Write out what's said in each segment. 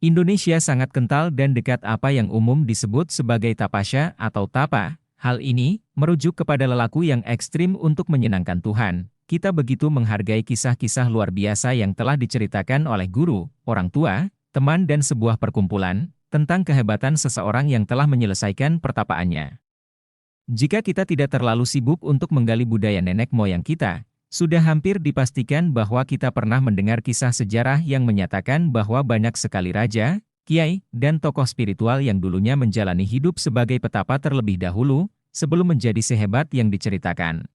Indonesia sangat kental dan dekat apa yang umum disebut sebagai tapasya atau tapa. Hal ini merujuk kepada lelaku yang ekstrim untuk menyenangkan Tuhan. Kita begitu menghargai kisah-kisah luar biasa yang telah diceritakan oleh guru, orang tua, teman dan sebuah perkumpulan, tentang kehebatan seseorang yang telah menyelesaikan pertapaannya. Jika kita tidak terlalu sibuk untuk menggali budaya nenek moyang kita, sudah hampir dipastikan bahwa kita pernah mendengar kisah sejarah yang menyatakan bahwa banyak sekali raja, kiai, dan tokoh spiritual yang dulunya menjalani hidup sebagai petapa terlebih dahulu, sebelum menjadi sehebat yang diceritakan.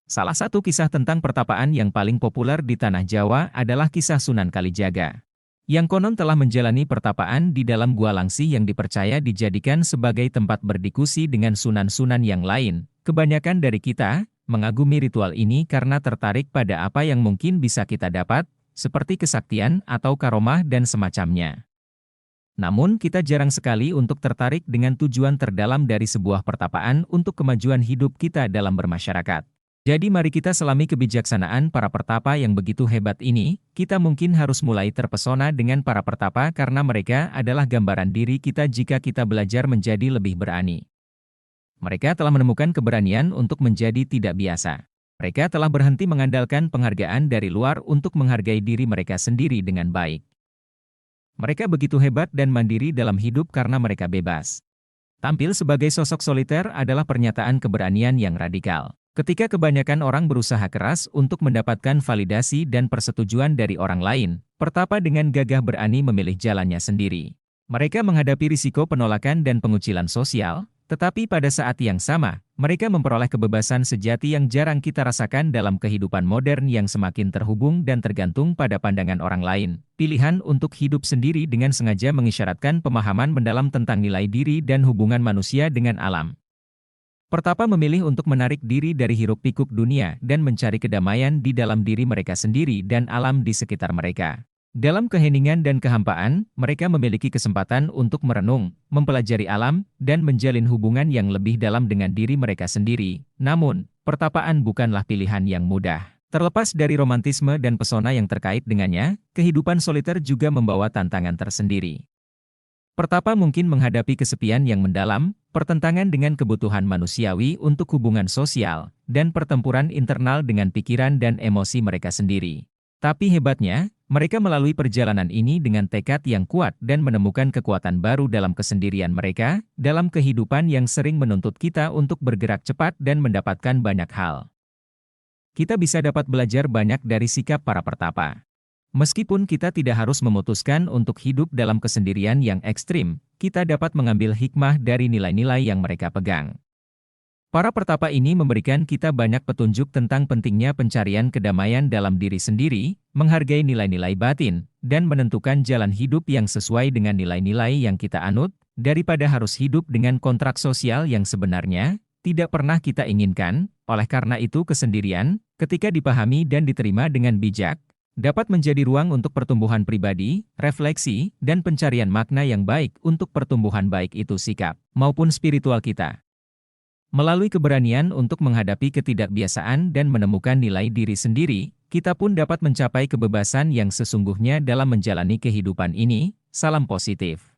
Salah satu kisah tentang pertapaan yang paling populer di tanah Jawa adalah kisah Sunan Kalijaga, yang konon telah menjalani pertapaan di dalam Gua Langsi yang dipercaya dijadikan sebagai tempat berdiskusi dengan sunan-sunan yang lain. Kebanyakan dari kita mengagumi ritual ini karena tertarik pada apa yang mungkin bisa kita dapat, seperti kesaktian atau karomah dan semacamnya. Namun kita jarang sekali untuk tertarik dengan tujuan terdalam dari sebuah pertapaan untuk kemajuan hidup kita dalam bermasyarakat. Jadi mari kita selami kebijaksanaan para pertapa yang begitu hebat ini. Kita mungkin harus mulai terpesona dengan para pertapa karena mereka adalah gambaran diri kita jika kita belajar menjadi lebih berani. Mereka telah menemukan keberanian untuk menjadi tidak biasa. Mereka telah berhenti mengandalkan penghargaan dari luar untuk menghargai diri mereka sendiri dengan baik. Mereka begitu hebat dan mandiri dalam hidup karena mereka bebas. Tampil sebagai sosok soliter adalah pernyataan keberanian yang radikal. Ketika kebanyakan orang berusaha keras untuk mendapatkan validasi dan persetujuan dari orang lain, pertapa dengan gagah berani memilih jalannya sendiri. Mereka menghadapi risiko penolakan dan pengucilan sosial, tetapi pada saat yang sama, mereka memperoleh kebebasan sejati yang jarang kita rasakan dalam kehidupan modern yang semakin terhubung dan tergantung pada pandangan orang lain. Pilihan untuk hidup sendiri dengan sengaja mengisyaratkan pemahaman mendalam tentang nilai diri dan hubungan manusia dengan alam. Pertapa memilih untuk menarik diri dari hiruk-pikuk dunia dan mencari kedamaian di dalam diri mereka sendiri dan alam di sekitar mereka. Dalam keheningan dan kehampaan, mereka memiliki kesempatan untuk merenung, mempelajari alam, dan menjalin hubungan yang lebih dalam dengan diri mereka sendiri. Namun, pertapaan bukanlah pilihan yang mudah. Terlepas dari romantisme dan pesona yang terkait dengannya, kehidupan soliter juga membawa tantangan tersendiri. Pertapa mungkin menghadapi kesepian yang mendalam, pertentangan dengan kebutuhan manusiawi untuk hubungan sosial, dan pertempuran internal dengan pikiran dan emosi mereka sendiri. Tapi hebatnya, mereka melalui perjalanan ini dengan tekad yang kuat dan menemukan kekuatan baru dalam kesendirian mereka, dalam kehidupan yang sering menuntut kita untuk bergerak cepat dan mendapatkan banyak hal. Kita bisa dapat belajar banyak dari sikap para pertapa. Meskipun kita tidak harus memutuskan untuk hidup dalam kesendirian yang ekstrim, kita dapat mengambil hikmah dari nilai-nilai yang mereka pegang. Para pertapa ini memberikan kita banyak petunjuk tentang pentingnya pencarian kedamaian dalam diri sendiri, menghargai nilai-nilai batin, dan menentukan jalan hidup yang sesuai dengan nilai-nilai yang kita anut, daripada harus hidup dengan kontrak sosial yang sebenarnya tidak pernah kita inginkan. Oleh karena itu kesendirian, ketika dipahami dan diterima dengan bijak, dapat menjadi ruang untuk pertumbuhan pribadi, refleksi, dan pencarian makna yang baik untuk pertumbuhan baik itu sikap maupun spiritual kita. Melalui keberanian untuk menghadapi ketidakbiasaan dan menemukan nilai diri sendiri, kita pun dapat mencapai kebebasan yang sesungguhnya dalam menjalani kehidupan ini. Salam positif.